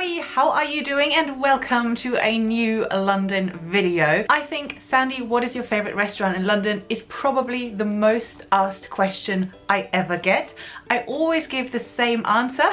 everybody, how are you doing? And welcome to a new London video. I think, Sandy, what is your favorite restaurant in London is probably the most asked question I ever get. I always give the same answer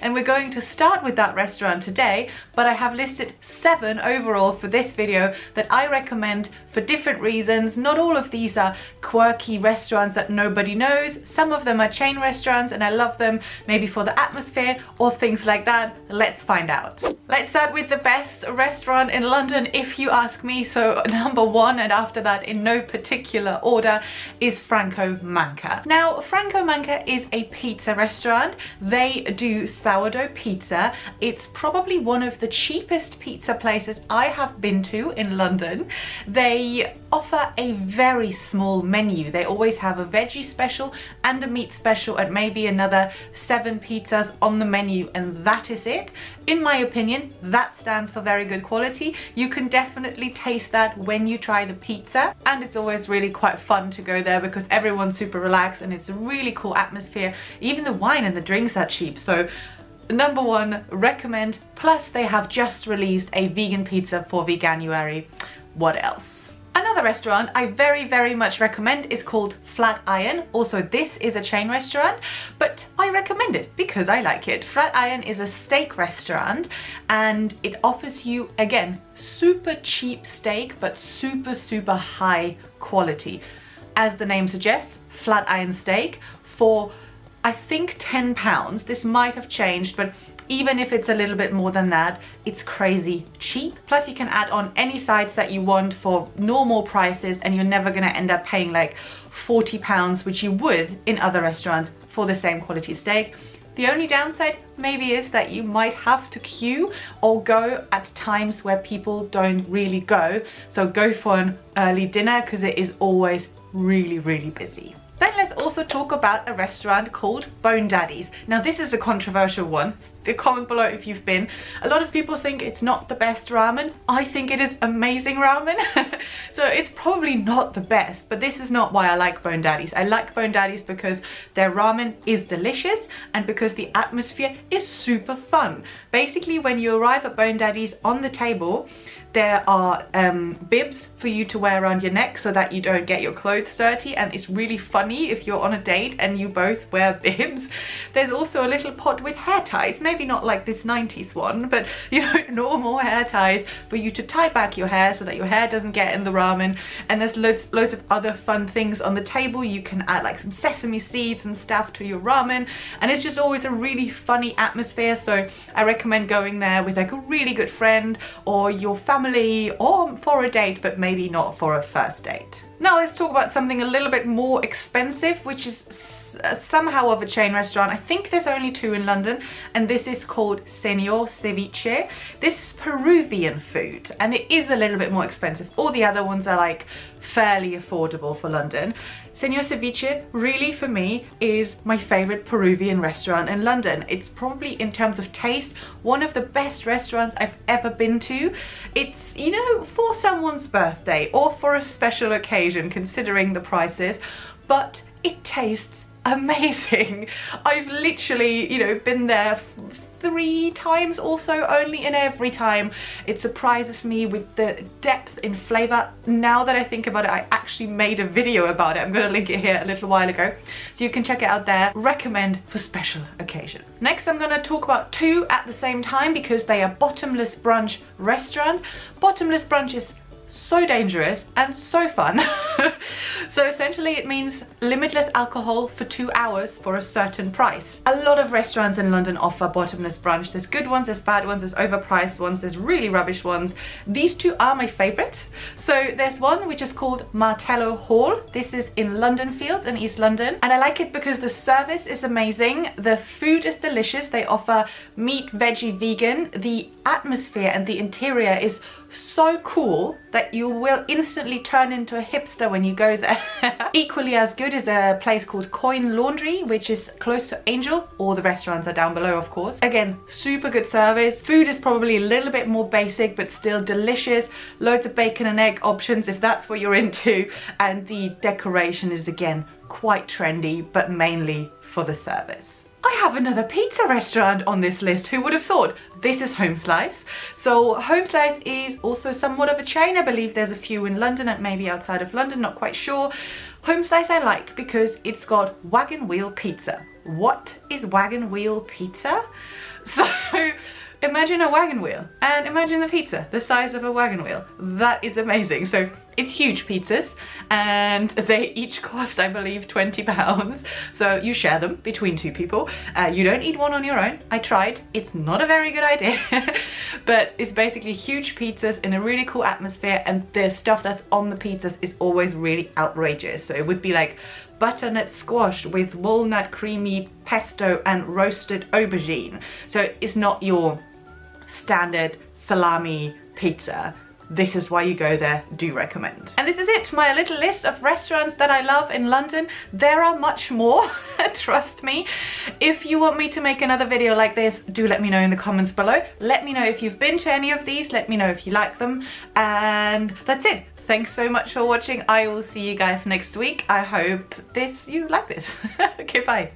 and we're going to start with that restaurant today, but I have listed 7 overall for this video that I recommend for different reasons. Not all of these are quirky restaurants that nobody knows. Some of them are chain restaurants and I love them maybe for the atmosphere or things like that. Let's find out. Let's start with the best restaurant in London if you ask me. So number 1, and after that in no particular order, is Franco Monka. Now Franco Monka is a pizza restaurant. They do sourdough pizza. It's probably one of the cheapest pizza places I have been to in London. They offer a very small menu. They always have a veggie special and a meat special and maybe another 7 pizzas on the menu, and that is it. In my opinion, that stands for very good quality. You can definitely taste that when you try the pizza, and it's always really quite fun to go there because everyone's super relaxed and it's a really cool atmosphere. Even the wine and the drinks are cheap. So number 1, recommend. Plus they have just released a vegan pizza for Veganuary. What else? Another restaurant I very much recommend is called Flatiron. Also, this is a chain restaurant, but I recommend it because I like it. Flatiron is a steak restaurant and it offers you, again, super cheap steak, but super high quality. As the name suggests, Flatiron steak for, I think, £10. This might have changed, but even if it's a little bit more than that, it's crazy cheap. Plus you can add on any sides that you want for normal prices and you're never gonna end up paying like £40, which you would in other restaurants for the same quality steak. The only downside maybe is that you might have to queue or go at times where people don't really go. So go for an early dinner because it is always really busy. Then let's also talk about a restaurant called Bone Daddy's. Now this is a controversial one. Comment below if you've been. A lot of people think it's not the best ramen. I think it is amazing ramen. So it's probably not the best, but this is not why I like Bone Daddy's. I like Bone Daddy's because their ramen is delicious and because the atmosphere is super fun. Basically, when you arrive at Bone Daddy's, on the table there are bibs for you to wear around your neck so that you don't get your clothes dirty, and it's really funny if you're on a date and you both wear bibs. There's also a little pot with hair ties, maybe not like this 90s one, but you know, normal hair ties for you to tie back your hair so that your hair doesn't get in the ramen. And there's loads of other fun things on the table. You can add like some sesame seeds and stuff to your ramen, and it's just always a really funny atmosphere. So I recommend going there with like a really good friend or your family or for a date, but maybe not for a first date. Now let's talk about something a little bit more expensive, which is somehow of a chain restaurant. I think there's only 2 in London, and this is called Senor Ceviche. This is Peruvian food and it is a little bit more expensive. All the other ones are like fairly affordable for London. Senor Ceviche really for me is my favorite Peruvian restaurant in London. It's probably, in terms of taste, one of the best restaurants I've ever been to. It's, you know, for someone's birthday or for a special occasion considering the prices, but it tastes amazing. I've literally, you know, been there 3 times or so only, and every time it surprises me with the depth in flavor. Now that I think about it, I actually made a video about it. I'm gonna link it here a little while ago, so you can check it out there. Recommend for special occasion. Next I'm gonna talk about 2 at the same time because they are bottomless brunch restaurants. Bottomless brunch is so dangerous and so fun. So essentially it means limitless alcohol for 2 hours for a certain price. A lot of restaurants in London offer bottomless brunch. There's good ones, there's bad ones, there's overpriced ones, there's really rubbish ones. These 2 are my favorite. So there's one which is called Martello Hall. This is in London Fields in East London, and I like it because the service is amazing, the food is delicious, they offer meat, veggie, vegan. The atmosphere and the interior is so cool that you will instantly turn into a hipster when you go there. Equally as good is a place called Coin Laundry, which is close to Angel. All the restaurants are down below, of course. Again, super good service. Food is probably a little bit more basic, but still delicious. Loads of bacon and egg options if that's what you're into. And the decoration is, again, quite trendy, but mainly for the service. I have another pizza restaurant on this list. Who would have thought? This is Home Slice. So Home Slice is also somewhat of a chain. I believe there's a few in London and maybe outside of London, not quite sure. Home Slice I like because it's got wagon wheel pizza. What is wagon wheel pizza? So imagine a wagon wheel and imagine the pizza the size of a wagon wheel. That is amazing. So it's huge pizzas and they each cost, I believe, £20. So you share them between two people. You don't eat one on your own. I tried. It's not a very good idea. But it's basically huge pizzas in a really cool atmosphere, and the stuff that's on the pizzas is always really outrageous. So it would be like butternut squash with walnut creamy pesto and roasted aubergine. So it's not your standard salami pizza. This is why you go there. Do recommend. And this is it, my little list of restaurants that I love in London. There are much more, trust me. If you want me to make another video like this, do let me know in the comments below. Let me know if you've been to any of these. Let me know if you like them. And that's it. Thanks so much for watching. I will see you guys next week. I hope you like this. Okay, bye.